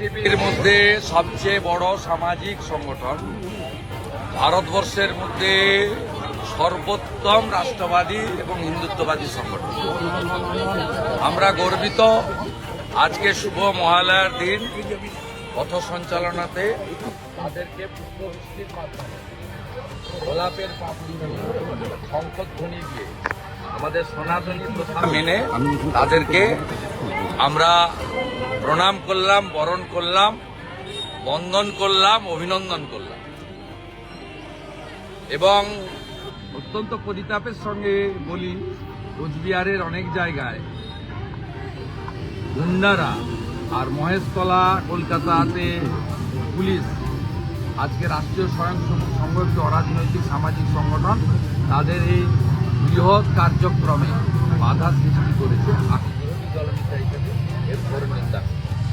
পৃথিবীর মধ্যে সবচেয়ে বড় সামাজিক সংগঠন, ভারতবর্ষের মধ্যে সর্বোত্তম রাষ্ট্রবাদী এবং হিন্দুত্ববাদী সংগঠন। আমরা গর্বিত আজকে শুভ মহালয়ার দিন পথ সঞ্চালনাতে তাদেরকে পুষ্পবৃষ্টির মাধ্যমে গোলাপের পাপড়ি শঙ্খধ্বনি দিয়ে আমাদের সনাতনী প্রথা মেনে তাদেরকে আমরা প্রণাম করলাম, বরণ করলাম, বন্দন করলাম, অভিনন্দন করলাম। এবং অত্যন্ত পরিতাপের সঙ্গে বলি, কোচবিহারের অনেক জায়গায় গুন্ডারা আর মহেশতলা কলকাতাতে পুলিশ আজকে রাষ্ট্রীয় স্বয়ংসেবক একটি অরাজনৈতিক সামাজিক সংগঠন তাদের এই বৃহৎ কার্যক্রমে বাধা সৃষ্টি করেছে। বিরোধী দলনেতা হিসেবে এর ঘোর নিন্দা।